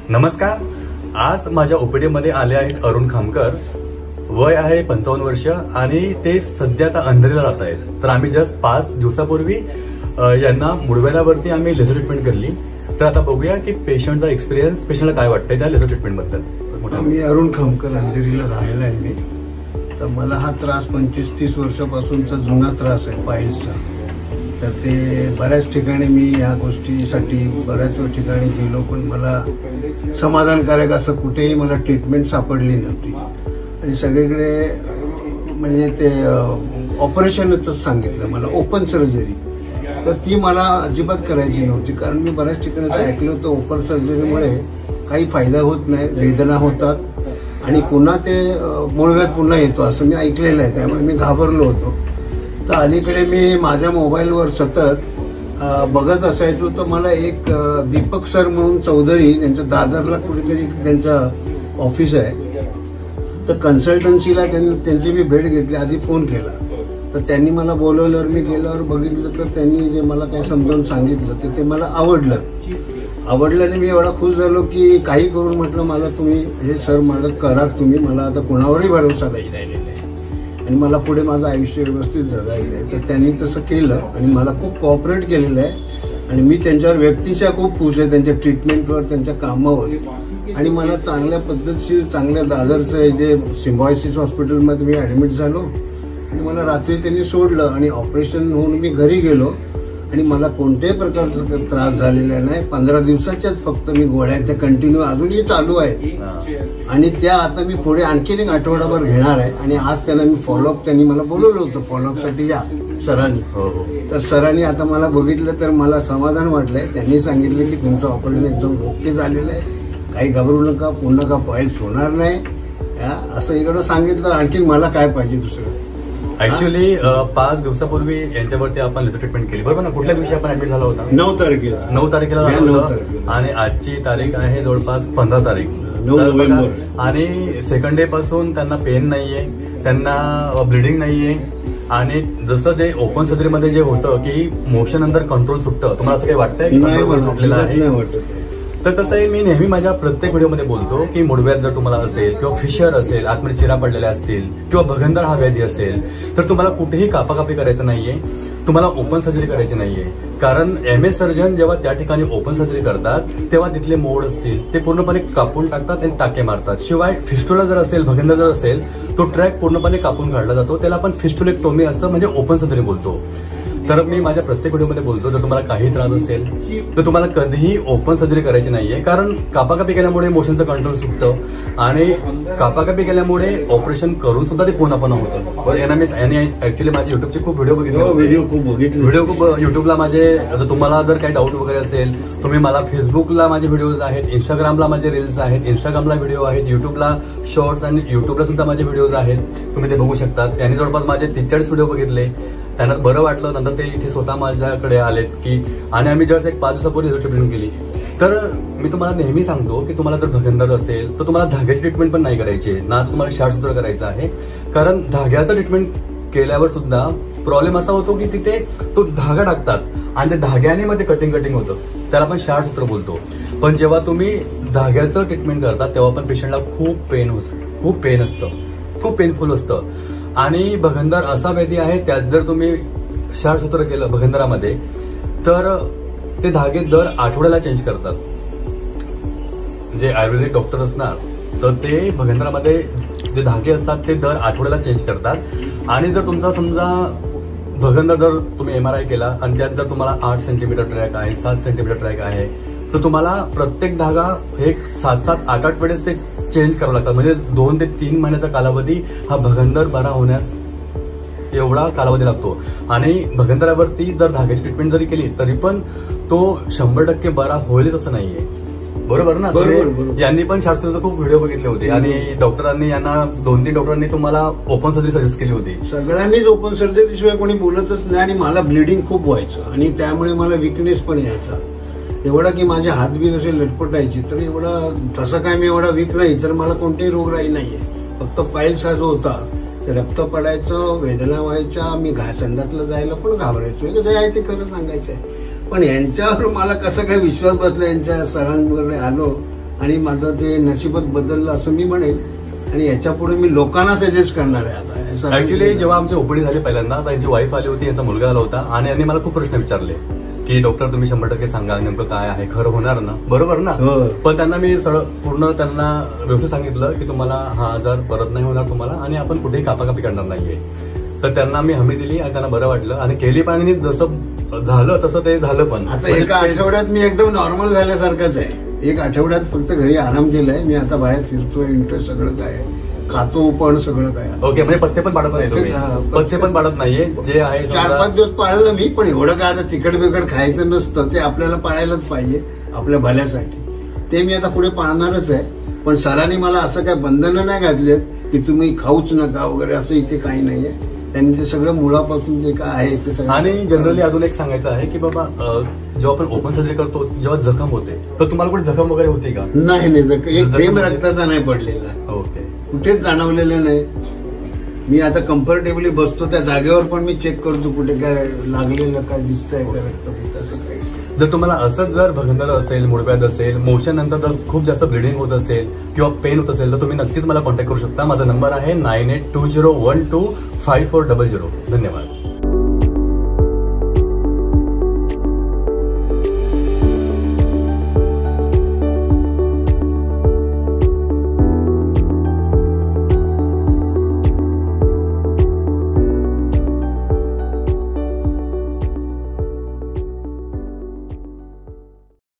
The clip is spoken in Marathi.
नमस्कार. आज माझ्या ओपीडी मध्ये आले आहेत अरुण खामकर. वय आहे 55 वर्ष आणि ते सध्या आता अंधेरीला राहत आहेत. तर आम्ही जस्ट 5 दिवसापूर्वी यांना मुळव्याधावरती आम्ही लेझर ट्रीटमेंट केली. तर आता बघूया की पेशंटचा एक्सपिरियन्स, पेशंटला काय वाटतंय त्या लेझर ट्रीटमेंट बद्दल. मी अरुण खामकर, अंधेरीला राहायला आहे मी. तर मला हा त्रास 25-30 वर्षापासूनचा जुना त्रास आहे पायल्सचा. तर ते बऱ्याच ठिकाणी मी या गोष्टीसाठी बऱ्याच ठिकाणी गेलो, पण मला समाधानकारक असं कुठेही मला ट्रीटमेंट सापडली नव्हती. आणि सगळीकडे म्हणजे ते ऑपरेशनच सांगितलं मला, ओपन सर्जरी. तर ती मला अजिबात करायची नव्हती, कारण मी बऱ्याच ठिकाणी ऐकलं होतं ओपन सर्जरीमुळे काही फायदा होत नाही, वेदना होतात आणि पुन्हा ते मुळव्याध पुन्हा येतो असं मी ऐकलेलं आहे. त्यामुळे मी घाबरलो होतो. तर अलीकडे मी माझ्या मोबाईलवर सतत बघत असायचो. तर मला एक दीपक सर म्हणून चौधरी, त्यांच्या दादरला कुठेतरी त्यांचं ऑफिस आहे. तर कन्सल्टन्सीला त्यांची मी भेट घेतली, आधी फोन केला. तर त्यांनी मला बोलवल्यावर मी गेल्यावर बघितलं, तर त्यांनी जे मला काही समजावून सांगितलं ते मला आवडल्याने मी एवढा खुश झालो की काही करून म्हटलं मला तुम्ही हे सर मला करा तुम्ही, मला आता कुणावरही भरोसा नाही राहिलेला आहे आणि मला पुढे माझं आयुष्य व्यवस्थित जगायचं आहे. तर त्यांनी तसं केलं आणि मला खूप कोऑपरेट केलेलं आहे आणि मी त्यांच्यावर व्यक्तिशः खूप खुश आहे, त्यांच्या ट्रीटमेंटवर, त्यांच्या कामावर. आणि मला चांगल्या पद्धतशीर, चांगल्या दादरचं जे सिम्बायोसिस हॉस्पिटलमध्ये मी ॲडमिट झालो आणि मला रात्री त्यांनी सोडलं आणि ऑपरेशन होऊन मी घरी गेलो आणि मला कोणत्याही प्रकारचा त्रास झालेला नाही. 15 दिवसाच्याच फक्त मी गोळ्या त्या कंटिन्यू अजूनही चालू आहेत आणि त्या आता मी पुढे आणखीन एक आठवडाभर घेणार आहे. आणि आज त्यांना मी फॉलोअप, त्यांनी मला बोलवलं होतं फॉलोअपसाठी या सरांनी. तर सरांनी आता मला बघितलं तर मला समाधान वाटलंय. त्यांनी सांगितलं की तुमचं ऑपरेशन एकदम ओके झालेलं आहे, काही घाबरू नका, पुन्हा का पायल्स होणार नाही असं इकडं सांगितलं. आणखी मला काय पाहिजे दुसरं. ऍक्च्युअली 5 दिवसापूर्वी यांच्यावरती आपण लेझर ट्रीटमेंट केली, बरोबर ना? कुठल्या दिवशी आपण ऍडमिट झाला होता? 9 तारखेला. 9 तारखेला झालं होतं आणि आजची तारीख आहे जवळपास 15 तारीख. आणि सेकंड डे पासून त्यांना पेन नाहीये, त्यांना ब्लिडिंग नाहीये. आणि जसं जे ओपन सर्जरीमध्ये जे होतं की मोशन अंडर कंट्रोल सुटतं, तुम्हाला असं काही वाटतंय की कंट्रोल सुटलेलं आहे? तर कसं आहे, मी नेहमी माझ्या प्रत्येक व्हिडिओमध्ये बोलतो की मुळव्याध जर तुम्हाला असेल किंवा फिशर असेल, आतमध्ये चिरा पडलेल्या असतील किंवा भगंदर हा व्याधी असेल तर तुम्हाला कुठेही कापाकापी करायचं नाहीये, तुम्हाला ओपन सर्जरी करायची नाहीये. कारण MS सर्जन जेव्हा त्या ठिकाणी ओपन सर्जरी करतात तेव्हा तिथले मोड असतील ते पूर्णपणे कापून टाकतात आणि टाके मारतात. शिवाय फिस्टुला जर असेल, भगंदर जर असेल, तो ट्रॅक पूर्णपणे कापून काढला जातो. त्याला आपण फिस्टुलेक्टोमी असं म्हणजे ओपन सर्जरी बोलतो. तर मी माझ्या प्रत्येक व्हिडिओमध्ये बोलतो, जर तुम्हाला काही त्रास असेल तर तुम्हाला कधीही ओपन सर्जरी करायची नाहीये. कारण कापाकापी केल्यामुळे मोशनचं कंट्रोल सुटतं आणि कापाकापी केल्यामुळे ऑपरेशन करून सुद्धा ते पुन्हा होतं. यांनी ऍक्च्युली माझे युट्यूबचे खूप व्हिडिओ व्हिडिओ खूप युट्यूबला माझे. तुम्हाला जर काही डाऊट वगैरे असेल, तुम्ही मला फेसबुकला माझे व्हिडिओज आहेत, इंस्टाग्रामला माझे रील्स आहेत, इंस्टाग्रामला व्हिडिओ आहेत, युट्यूबला शॉर्ट्स आणि युट्यूबला सुद्धा माझे व्हिडिओज आहेत, तुम्ही ते बघू शकता. त्यांनी जवळपास माझे 43 व्हिडिओ बघितले, त्यांना बरं वाटलं. नंतर ते इथे स्वतः माझ्याकडे आलेत की आणि आम्ही जस्ट एक 5 दिवसापूर्वी ट्रीटमेंट केली. तर मी तुम्हाला नेहमी सांगतो की तुम्हाला जर भगंदर असेल तर तुम्हाला धाग्याची ट्रीटमेंट पण नाही करायची, ना तुम्हाला शार्टसूत्र करायचं आहे. कारण धाग्याचं ट्रीटमेंट केल्यावर सुद्धा प्रॉब्लेम असा होतो की तिथे तो धागा टाकतात आणि त्या धाग्याने मध्ये कटिंग होतं, त्याला आपण शार्टसूत्र बोलतो. पण जेव्हा तुम्ही धाग्याचं ट्रीटमेंट करता तेव्हा पण पेशंटला खूप पेन असतं, खूप पेनफुल असतं. आणि भगंदर असा व्याधी आहे, त्यात जर तुम्ही शार्टसूत्र केलं भगंदरामध्ये तर ते धागे दर आठवड्याला चेंज करतात. जे आयुर्वेदिक डॉक्टर असणार तर ते भगंदरामध्ये जे धागे असतात ते दर आठवड्याला चेंज करतात. आणि जर तुमचा समजा भगंदर जर तुम्ही MRI केला आणि त्यात जर तुम्हाला 8 सेंटीमीटर ट्रॅक आहे, 7 सेंटीमीटर ट्रॅक आहे, तर तुम्हाला प्रत्येक धागा एक 7-8 वेळेस ते चेंज करावं लागतात. म्हणजे 2 ते 3 महिन्याचा कालावधी हा भगंदर बरा होण्यास एवढा कालावधी लागतो. आणि भगंदरावरती जर धाग्याची ट्रीटमेंट जरी केली तरी पण तो 100% बरा होईलच असं नाहीये, बरोबर ना? यांनी पण शास्त्राचे खूप व्हिडिओ बघितले होते आणि डॉक्टरांनी यांना 2-3 डॉक्टरांनी तुम्हाला ओपन सर्जरी सजेस्ट केली होती. सगळ्यांनीच ओपन सर्जरी शिवाय कोणी बोलतच नाही. आणि मला ब्लिडिंग खूप व्हायचं आणि त्यामुळे मला विकनेस पण यायचा एवढा की माझे हात बी कसे लटपटायचे. तर एवढा तसं काय मी एवढा वीक नाही, तर मला कोणतेही रोगराई नाहीये. फक्त पायल्स हा जो होता रक्त पडायचं, वेदना व्हायच्या, मी संडासला जायला पण घाबरायचो. जे आहे ते खरं सांगायचं आहे. पण यांच्यावर मला कसं काय विश्वास बसला, यांच्या सरांकडे आलो आणि माझं ते नशीबच बदललं असं मी म्हणेन. आणि याच्या पुढे मी लोकांना सजेस्ट करणार आहे. आता ऍक्च्युली जेव्हा आमची ओपीडी झाली पहिल्यांदा, त्यांची वाईफ आली होती, यांचा मुलगा आला होता आणि यांनी मला खूप प्रश्न विचारले की डॉक्टर तुम्ही 100% सांगा नेमकं काय आहे, खरं होणार ना, बरोबर ना. पण त्यांना मी पूर्ण त्यांना व्यवस्थित सांगितलं की तुम्हाला हा आजार परत नाही होणार तुम्हाला आणि आपण कुठेही कापाकापी करणार नाहीये. तर त्यांना मी हमी दिली आणि त्यांना बरं वाटलं आणि केली पण जसं झालं तसं ते झालं पण. आता एका आठवड्यात मी एकदम नॉर्मल झाल्यासारखंच आहे. एक आठवड्यात फक्त घरी आराम केलाय मी. आता बाहेर फिरतोय, इंटरेस्ट सगळं काय खातो पण सगळं काय. ओके, म्हणजे पथ्य पण पाळत नाही तुम्ही? पथ्य पण पाळत नाहीये जे आहे. 4-5 दिवस पाळलं मी, पण एवढं काय आता तिखट बिकट खायचं नसतं, ते आपल्याला पाळायलाच पाहिजे आपल्या भल्यासाठी. ते मी आता पुढे पाळणारच आहे. पण सरांनी मला असं काय बंधनं नाही घातलेत की तुम्ही खाऊच नका वगैरे, असं इथे काही नाहीये. त्यांनी ते सगळं मुळापासून जे काय आहे ते सगळं. आणि जनरली अजून एक सांगायचं आहे की बाबा जेव्हा आपण ओपन सर्जरी करतो जेव्हा जखम होते तर तुम्हाला कुठे जखम वगैरे होती का? नाही, एक थेंब रक्ताचा नाही पडलेला. ओके, कुठेच जाणवलेलं नाही. मी आता कम्फर्टेबली बसतो त्या जागेवर, पण मी चेक करतो कुठे काय लागलेलं काय दिसतंय का रक्त, असं काही. जर तुम्हाला असंच जर भगंदर असेल, मुळव्याध असेल, मोशन नंतर जर खूप जास्त ब्लिडिंग होत असेल किंवा पेन होत असेल तर तुम्ही नक्कीच मला कॉन्टॅक्ट करू शकता. माझा नंबर आहे 9820125400. धन्यवाद.